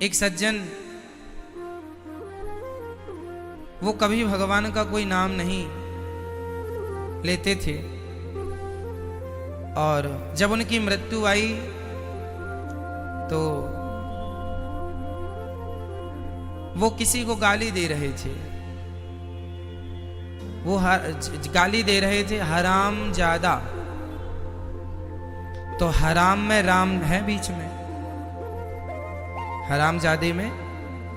एक सज्जन, वो कभी भगवान का कोई नाम नहीं लेते थे, और जब उनकी मृत्यु आई तो वो किसी को गाली दे रहे थे। वो गाली दे रहे थे हराम ज्यादा। तो हराम में राम है बीच में, हराम जादे में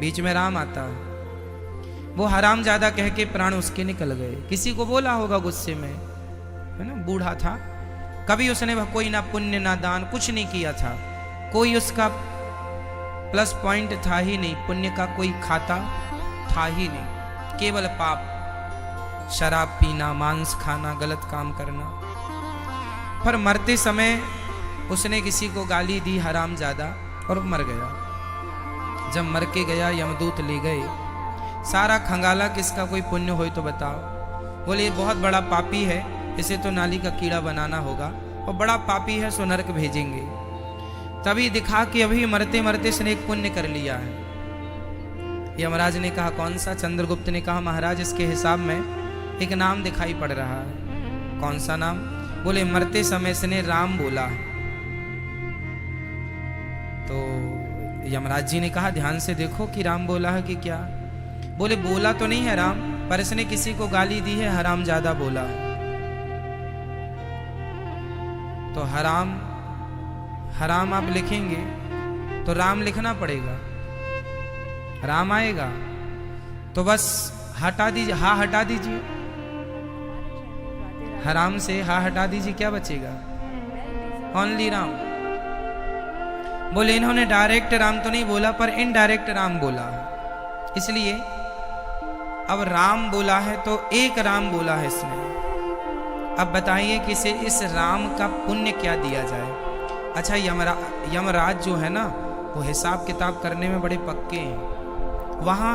बीच में राम आता है। वो हराम ज्यादा कह के प्राण उसके निकल गए। किसी को बोला होगा गुस्से में, है ना, बूढ़ा था, कभी उसने कोई ना पुण्य ना दान कुछ नहीं किया था, कोई उसका प्लस पॉइंट था ही नहीं, पुण्य का कोई खाता था ही नहीं, केवल पाप, शराब पीना, मांस खाना, गलत काम करना। पर मरते समय उसने किसी को गाली दी हराम ज्यादा और मर गया। जब मर के गया यमदूत ले गए, सारा खंगाला किसका कोई पुण्य हो तो बताओ। बोले ये बहुत बड़ा पापी है, इसे तो नाली का कीड़ा बनाना होगा, और बड़ा पापी है सो नरक भेजेंगे। तभी दिखा कि अभी मरते मरते इसने एक पुण्य कर लिया है। यमराज ने कहा कौन सा? चंद्रगुप्त ने कहा महाराज इसके हिसाब में एक नाम दिखाई पड़ रहा है। कौन सा नाम? बोले मरते समय इसने राम बोला। तो यमराज जी ने कहा ध्यान से देखो कि राम बोला है कि क्या। बोले बोला तो नहीं है राम, पर इसने किसी को गाली दी है, हराम ज्यादा बोला है। तो हराम हराम आप लिखेंगे तो राम लिखना पड़ेगा, राम आएगा। तो बस हटा दीजिए, हा हटा दीजिए, हराम से हा हटा दीजिए, क्या बचेगा? ओनली राम। बोले इन्होंने डायरेक्ट राम तो नहीं बोला, पर इनडायरेक्ट राम बोला, इसलिए अब राम बोला है तो एक राम बोला है इसने। अब बताइए कि इसे इस राम का पुण्य क्या दिया जाए। अच्छा, यमराज जो है ना, वो हिसाब किताब करने में बड़े पक्के हैं। वहाँ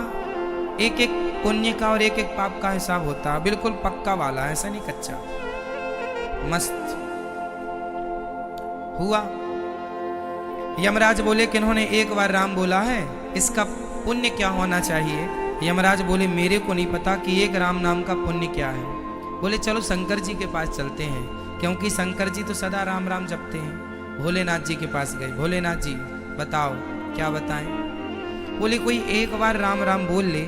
एक एक पुण्य का और एक एक पाप का हिसाब होता है, बिल्कुल पक्का वाला, ऐसा नहीं कच्चा। मस्त हुआ। यमराज बोले कि इन्होंने एक बार राम बोला है, इसका पुण्य क्या होना चाहिए? यमराज बोले मेरे को नहीं पता कि एक राम नाम का पुण्य क्या है। बोले चलो शंकर जी के पास चलते हैं, क्योंकि शंकर जी तो सदा राम राम जपते हैं। भोलेनाथ जी के पास गए, भोलेनाथ जी बताओ क्या बताएं। बोले कोई एक बार राम राम बोल ले,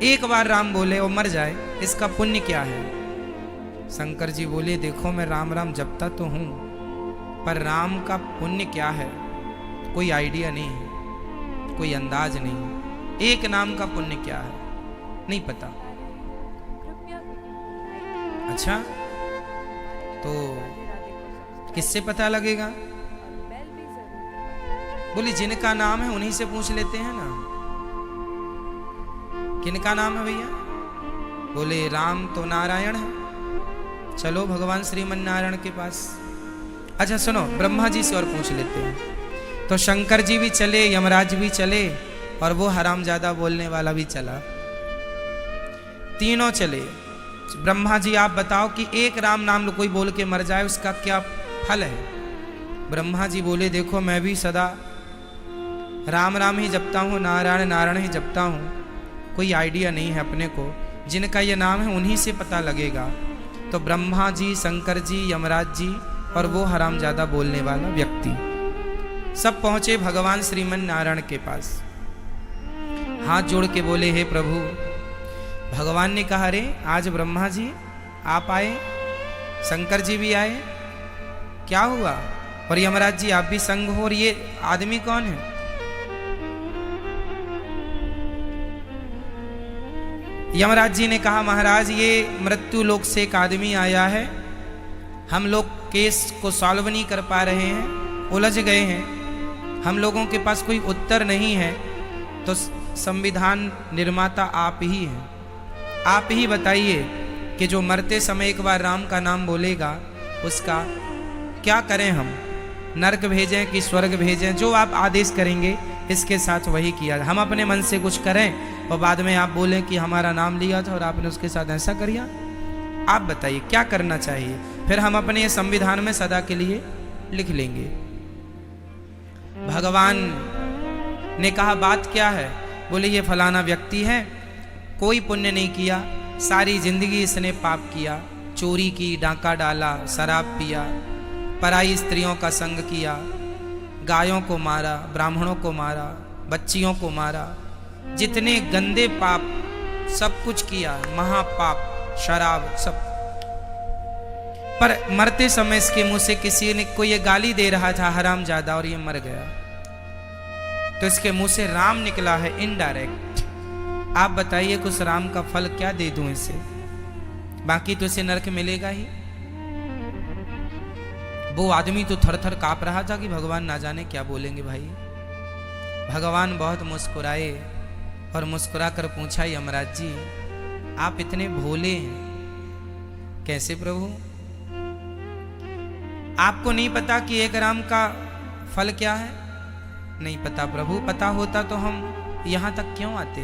एक बार राम बोले और मर जाए, इसका पुण्य क्या है? शंकर जी बोले देखो मैं राम राम जपता तो हूं, पर राम का पुण्य क्या है कोई आइडिया नहीं है, कोई अंदाज नहीं। एक नाम का पुण्य क्या है नहीं पता। अच्छा, तो किससे पता लगेगा? बोले जिनका नाम है उन्हीं से पूछ लेते हैं ना। किनका नाम है भैया? बोले राम तो नारायण है, चलो भगवान श्रीमन नारायण के पास। अच्छा सुनो, ब्रह्मा जी से और पूछ लेते हैं। तो शंकर जी भी चले, यमराज भी चले, और वो हरामजादा बोलने वाला भी चला। तीनों चले। ब्रह्मा जी आप बताओ कि एक राम नाम कोई बोल के मर जाए, उसका क्या फल है? ब्रह्मा जी बोले देखो मैं भी सदा राम राम ही जपता हूँ, नारायण नारायण ही जपता हूँ, कोई आइडिया नहीं है अपने को, जिनका ये नाम है उन्हीं से पता लगेगा। तो ब्रह्मा जी, शंकर जी, यमराज जी और वो हरामजादा बोलने वाला व्यक्ति सब पहुंचे भगवान श्रीमन नारायण के पास। हाथ जोड़ के बोले हे प्रभु। भगवान ने कहा अरे आज ब्रह्मा जी आप आए, शंकर जी भी आए, क्या हुआ? और यमराज जी आप भी संग हो, और ये आदमी कौन है? यमराज जी ने कहा महाराज ये मृत्यु लोक से एक आदमी आया है, हम लोग केस को सॉल्व नहीं कर पा रहे हैं, उलझ गए हैं, हम लोगों के पास कोई उत्तर नहीं है, तो संविधान निर्माता आप ही हैं, आप ही बताइए कि जो मरते समय एक बार राम का नाम बोलेगा उसका क्या करें? हम नरक भेजें कि स्वर्ग भेजें? जो आप आदेश करेंगे इसके साथ वही किया। हम अपने मन से कुछ करें और बाद में आप बोलें कि हमारा नाम लिया था और आपने उसके साथ ऐसा करिया। आप बताइए क्या करना चाहिए? फिर हम अपने संविधान में सदा के लिए लिख लेंगे। भगवान ने कहा बात क्या है? बोले ये फलाना व्यक्ति है, कोई पुण्य नहीं किया, सारी जिंदगी इसने पाप किया, चोरी की, डाका डाला, शराब पिया, पराई स्त्रियों का संग किया, गायों को मारा, ब्राह्मणों को मारा, बच्चियों को मारा, जितने गंदे पाप सब कुछ किया, महापाप, शराब सब। पर मरते समय इसके मुंह से किसी ने कोई ये गाली दे रहा था हरामजादा, और ये मर गया, तो इसके मुंह से राम निकला है इनडायरेक्ट। आप बताइए कुछ राम का फल क्या दे दूं इसे? बाकी तो इसे नरक मिलेगा ही। वो आदमी तो थर थर कांप रहा था कि भगवान ना जाने क्या बोलेंगे भाई। भगवान बहुत मुस्कुराए और मुस्कुरा कर पूछा, यमराज जी आप इतने भोले हैं कैसे प्रभु? आपको नहीं पता कि एक राम का फल क्या है? नहीं पता प्रभु, पता होता तो हम यहां तक क्यों आते?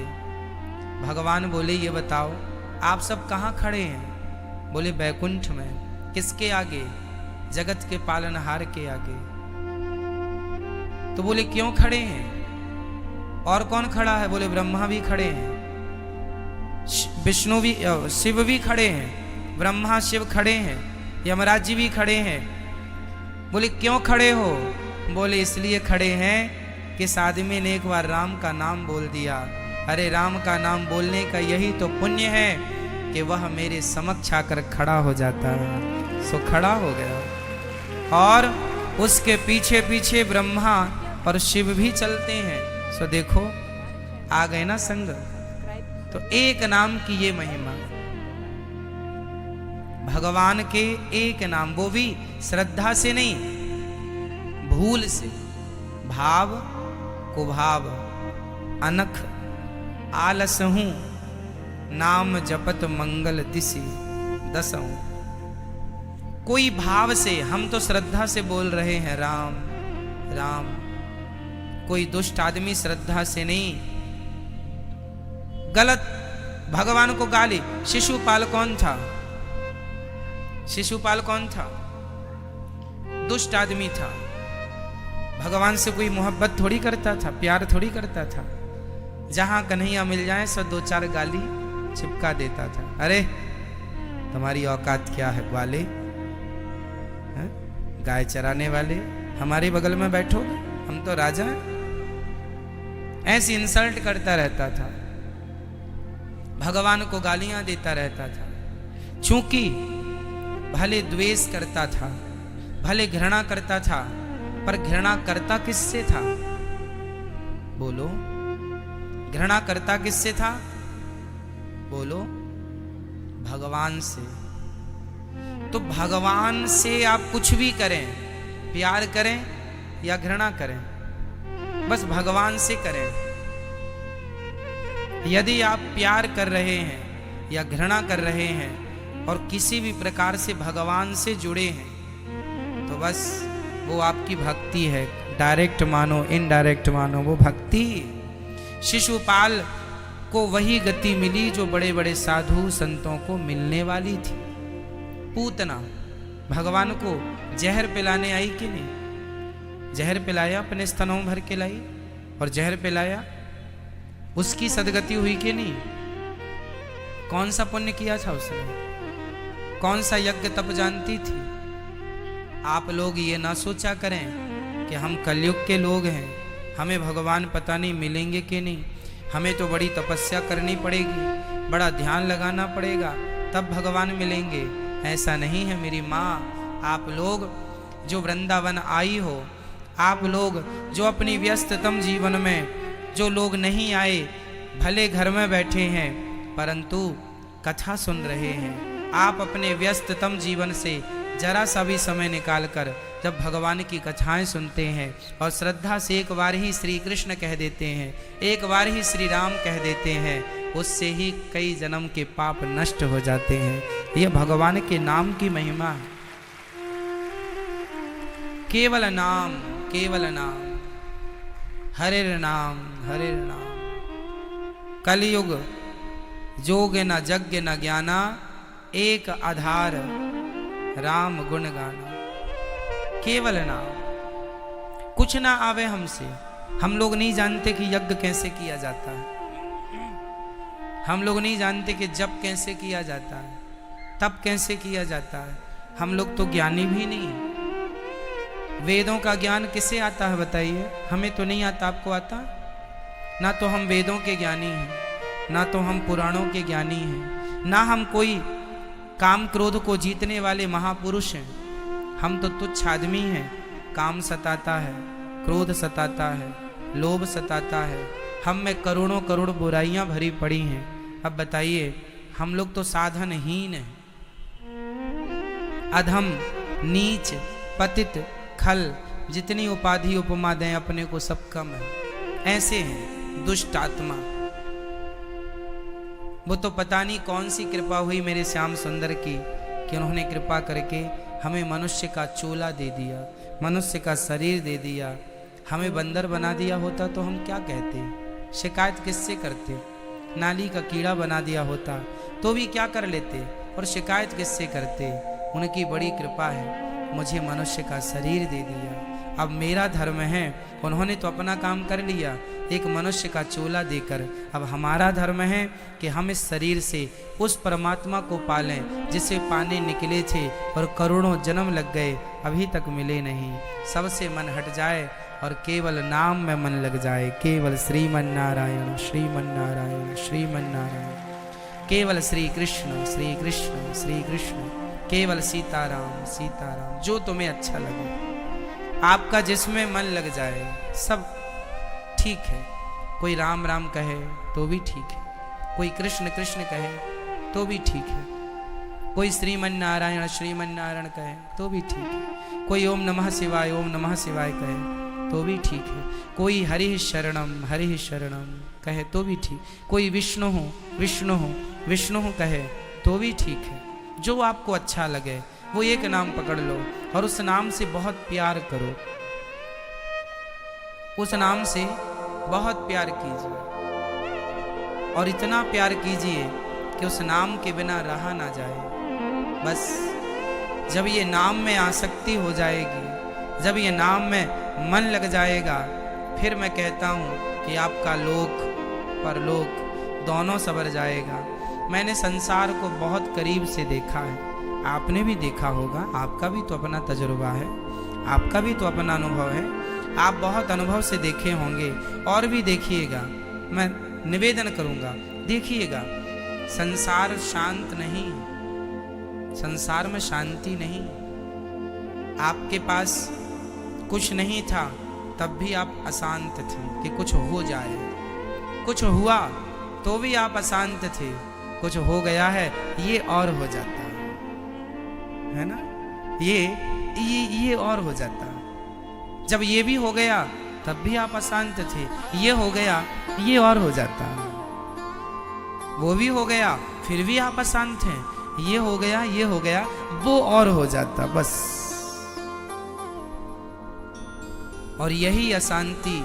भगवान बोले ये बताओ आप सब कहां खड़े हैं? बोले बैकुंठ में। किसके आगे? जगत के पालनहार के आगे। तो बोले क्यों खड़े हैं? और कौन खड़ा है? बोले ब्रह्मा भी खड़े हैं, विष्णु भी, शिव भी खड़े हैं, ब्रह्मा शिव खड़े हैं, यमराज जी भी खड़े हैं। बोले क्यों खड़े हो? बोले इसलिए खड़े हैं कि इस आदमी ने एक बार राम का नाम बोल दिया। अरे राम का नाम बोलने का यही तो पुण्य है कि वह मेरे समक्ष आकर खड़ा हो जाता है। सो खड़ा हो गया और उसके पीछे पीछे ब्रह्मा और शिव भी चलते हैं। सो देखो आ गए ना संग। तो एक नाम की ये महिमा, भगवान के एक नाम, वो भी श्रद्धा से नहीं, भूल से, भाव कुभाव अनख आलस हूं, नाम जपत मंगल दिशि दसहूं। कोई भाव से, हम तो श्रद्धा से बोल रहे हैं राम राम। कोई दुष्ट आदमी श्रद्धा से नहीं, गलत भगवान को गाली। शिशुपाल कौन था? शिशुपाल कौन था? दुष्ट आदमी था। भगवान से कोई मोहब्बत थोड़ी करता था, प्यार थोड़ी करता था। जहां कन्हैया मिल जाए सो दो चार गाली चिपका देता था। अरे तुम्हारी औकात क्या है ग्वाले, गाय चराने वाले, हमारे बगल में बैठोगे, हम तो राजा हैं। ऐसी इंसल्ट करता रहता था, भगवान को गालियां देता रहता था। चूंकि भले द्वेष करता था, भले घृणा करता था, पर घृणा करता किससे था? बोलो, घृणा करता किससे था? बोलो, भगवान से। तो भगवान से आप कुछ भी करें, प्यार करें या घृणा करें, बस भगवान से करें। यदि आप प्यार कर रहे हैं या घृणा कर रहे हैं और किसी भी प्रकार से भगवान से जुड़े हैं, तो बस वो आपकी भक्ति है। डायरेक्ट मानो इनडायरेक्ट मानो, वो भक्ति। शिशुपाल को वही गति मिली जो बड़े बड़े साधु संतों को मिलने वाली थी। पूतना भगवान को जहर पिलाने आई कि नहीं? जहर पिलाया, अपने स्तनों भर के लाई और जहर पिलाया, उसकी सदगति हुई कि नहीं? कौन सा पुण्य किया था उसने? कौन सा यज्ञ तप जानती थी? आप लोग ये ना सोचा करें कि हम कलयुग के लोग हैं, हमें भगवान पता नहीं मिलेंगे कि नहीं, हमें तो बड़ी तपस्या करनी पड़ेगी, बड़ा ध्यान लगाना पड़ेगा, तब भगवान मिलेंगे। ऐसा नहीं है मेरी माँ। आप लोग जो वृंदावन आई हो, आप लोग जो अपनी व्यस्ततम जीवन में जो लोग नहीं आए, भले घर में बैठे हैं परंतु कथा सुन रहे हैं, आप अपने व्यस्ततम जीवन से जरा सा भी समय निकालकर जब भगवान की कथाएं सुनते हैं और श्रद्धा से एक बार ही श्री कृष्ण कह देते हैं, एक बार ही श्री राम कह देते हैं, उससे ही कई जन्म के पाप नष्ट हो जाते हैं। यह भगवान के नाम की महिमा है। केवल नाम, केवल नाम, हरिर नाम, हरिर नाम। कलयुग जोग न यज्ञ न ज्ञाना, एक आधार राम गुण गाना। केवल नाम, कुछ ना आवे हमसे, हम लोग नहीं जानते कि यज्ञ कैसे किया जाता है, हम लोग नहीं जानते कि जप कैसे किया जाता है, तप कैसे किया जाता है। हम लोग तो ज्ञानी भी नहीं। वेदों का ज्ञान किसे आता है बताइए? हमें तो नहीं आता। आपको आता? ना तो हम वेदों के ज्ञानी हैं, ना तो हम पुराणों के ज्ञानी हैं, ना हम कोई काम क्रोध को जीतने वाले महापुरुष हैं। हम तो तुच्छ आदमी हैं। काम सताता है, क्रोध सताता है, लोभ सताता है, हम में करोड़ों करोड़ बुराइयां भरी पड़ी हैं। अब बताइए, हम लोग तो साधनहीन हैं, अधम, नीच, पतित, खल, जितनी उपाधि उपमा दें अपने को सब कम है। ऐसे हैं दुष्ट आत्मा। वो तो पता नहीं कौन सी कृपा हुई मेरे श्याम सुंदर की कि उन्होंने कृपा करके हमें मनुष्य का चोला दे दिया, मनुष्य का शरीर दे दिया। हमें बंदर बना दिया होता तो हम क्या कहते? शिकायत किससे करते? नाली का कीड़ा बना दिया होता तो भी क्या कर लेते, और शिकायत किससे करते? उनकी बड़ी कृपा है, मुझे मनुष्य का शरीर दे दिया। अब मेरा धर्म है, उन्होंने तो अपना काम कर लिया एक मनुष्य का चोला देकर। अब हमारा धर्म है कि हम इस शरीर से उस परमात्मा को पालें जिसे पाने निकले थे और करोड़ों जन्म लग गए, अभी तक मिले नहीं। सबसे मन हट जाए और केवल नाम में मन लग जाए। केवल श्रीमन नारायण श्रीमन नारायण श्रीमन नारायण, केवल श्री कृष्ण श्री कृष्ण श्री कृष्ण, केवल सीताराम सीताराम। जो तुम्हें अच्छा लगे, आपका जिसमें मन लग जाए सब ठीक है। कोई राम राम कहे तो भी ठीक है, कोई कृष्ण कृष्ण कहे तो भी ठीक है, कोई श्रीमन नारायण कहे तो भी ठीक है, कोई ओम नमः शिवाय कहे तो भी ठीक है, कोई हरि शरणम कहे तो भी ठीक, कोई विष्णु कहे तो भी ठीक है। जो आपको अच्छा लगे वो एक नाम पकड़ लो और उस नाम से बहुत प्यार करो, उस नाम से बहुत प्यार कीजिए और इतना प्यार कीजिए कि उस नाम के बिना रहा ना जाए। बस जब ये नाम में आसक्ति हो जाएगी, जब ये नाम में मन लग जाएगा, फिर मैं कहता हूँ कि आपका लोक परलोक दोनों सवर जाएगा। मैंने संसार को बहुत करीब से देखा है, आपने भी देखा होगा, आपका भी तो अपना तजुर्बा है, आपका भी तो अपना अनुभव है। आप बहुत अनुभव से देखे होंगे और भी देखिएगा। मैं निवेदन करूंगा, देखिएगा, संसार शांत नहीं, संसार में शांति नहीं। आपके पास कुछ नहीं था तब भी आप अशांत थे कि कुछ हो जाए, कुछ हुआ तो भी आप अशांत थे, कुछ हो गया है ये और हो जाता है ना, ये और हो जाता। जब ये भी हो गया तब भी आप अशांत थे, ये हो गया ये और हो जाता, वो भी हो गया फिर भी आप अशांत हैं, ये हो गया वो और हो जाता बस। और यही अशांति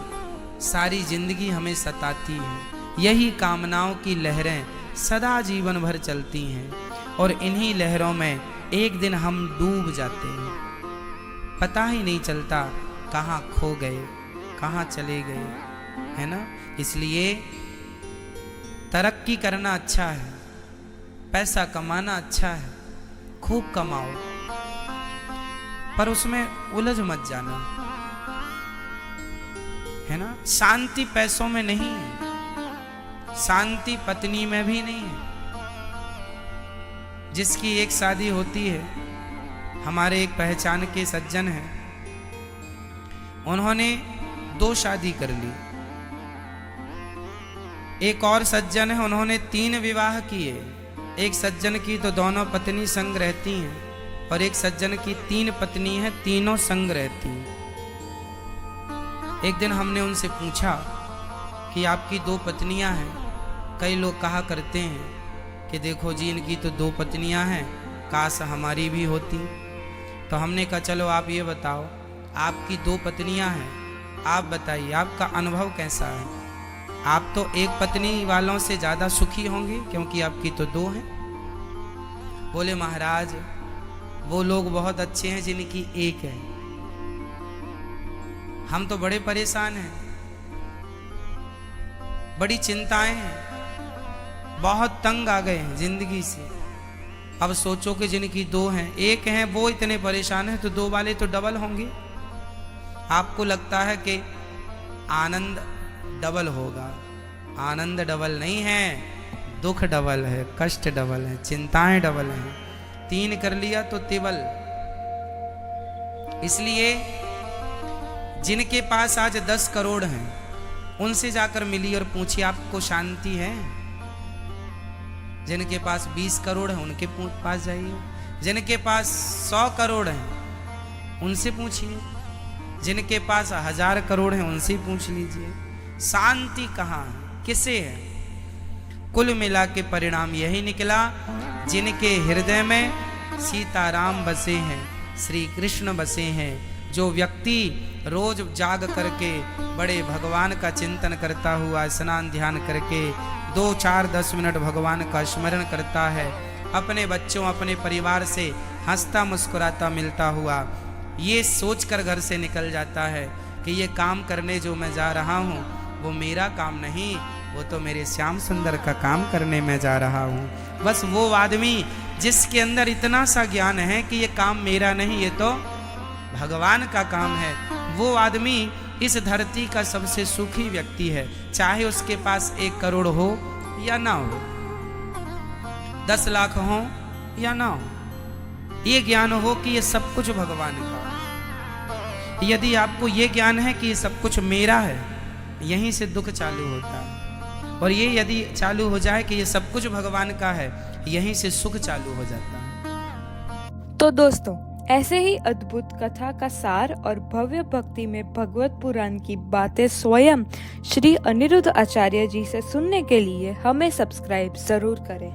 सारी जिंदगी हमें सताती है, यही कामनाओं की लहरें सदा जीवन भर चलती हैं और इन्हीं लहरों में एक दिन हम डूब जाते हैं, पता ही नहीं चलता कहाँ खो गए, कहाँ चले गए, है ना। इसलिए तरक्की करना अच्छा है, पैसा कमाना अच्छा है, खूब कमाओ, पर उसमें उलझ मत जाना, है ना। शांति पैसों में नहीं है, शांति पत्नी में भी नहीं है। जिसकी एक शादी होती है, हमारे एक पहचान के सज्जन हैं, उन्होंने 2 शादी कर ली। एक और सज्जन है, उन्होंने 3 विवाह किए। एक सज्जन की तो दोनों पत्नी संग रहती हैं और एक सज्जन की 3 पत्नी हैं, तीनों संग रहती हैं। एक दिन हमने उनसे पूछा कि आपकी 2 पत्नियां हैं, कई लोग कहा करते हैं कि देखो जी इनकी तो 2 पत्नियां हैं, काश हमारी भी होती। तो हमने कहा चलो आप ये बताओ, आपकी 2 पत्नियां हैं, आप बताइए आपका अनुभव कैसा है। आप तो एक पत्नी वालों से ज़्यादा सुखी होंगे क्योंकि आपकी तो 2 हैं। बोले महाराज वो लोग बहुत अच्छे हैं जिनकी 1 है, हम तो बड़े परेशान हैं, बड़ी चिंताएं हैं, बहुत तंग आ गए हैं जिंदगी से। अब सोचो कि जिनकी दो हैं, एक हैं वो इतने परेशान हैं, तो दो वाले तो डबल होंगे। आपको लगता है कि आनंद डबल होगा, आनंद डबल नहीं है, दुख डबल है, कष्ट डबल है, चिंताएं डबल हैं। 3 कर लिया तो तिबल। इसलिए जिनके पास आज 10 करोड़ हैं, उनसे जाकर मिलिए और पूछिए आपको शांति है। जिनके पास 20 करोड़ है उनके पास जाइए। जिनके पास 100 करोड़ हैं उनसे पूछिए। जिनके पास 1000 करोड़ हैं उनसे पूछ लीजिए शांति कहाँ है, किसे है। कुल मिला के परिणाम यही निकला, जिनके हृदय में सीताराम बसे हैं, श्री कृष्ण बसे हैं। जो व्यक्ति रोज जाग करके बड़े भगवान का चिंतन करता हुआ स्नान ध्यान करके 2, 4, 10 मिनट भगवान का स्मरण करता है, अपने बच्चों अपने परिवार से हंसता मुस्कुराता मिलता हुआ ये सोचकर घर से निकल जाता है कि ये काम करने जो मैं जा रहा हूँ वो मेरा काम नहीं, वो तो मेरे श्याम सुंदर का काम करने में जा रहा हूँ। बस वो आदमी जिसके अंदर इतना सा ज्ञान है कि ये काम मेरा नहीं, ये तो भगवान का काम है, वो आदमी इस धरती का सबसे सुखी व्यक्ति है। चाहे उसके पास 1 करोड़ हो या ना हो, 10 लाख हो या ना हो, ये ज्ञान हो कि ये सब कुछ भगवान का है। यदि आपको ये ज्ञान है कि ये सब कुछ मेरा है, यहीं से दुख चालू होता है। और ये यदि चालू हो जाए कि ये सब कुछ भगवान का है, यहीं से सुख चालू हो जाता है। तो दोस्तों, ऐसे ही अद्भुत कथा का सार और भव्य भक्ति में भगवत पुराण की बातें स्वयं श्री अनिरुद्ध आचार्य जी से सुनने के लिए हमें सब्सक्राइब जरूर करें।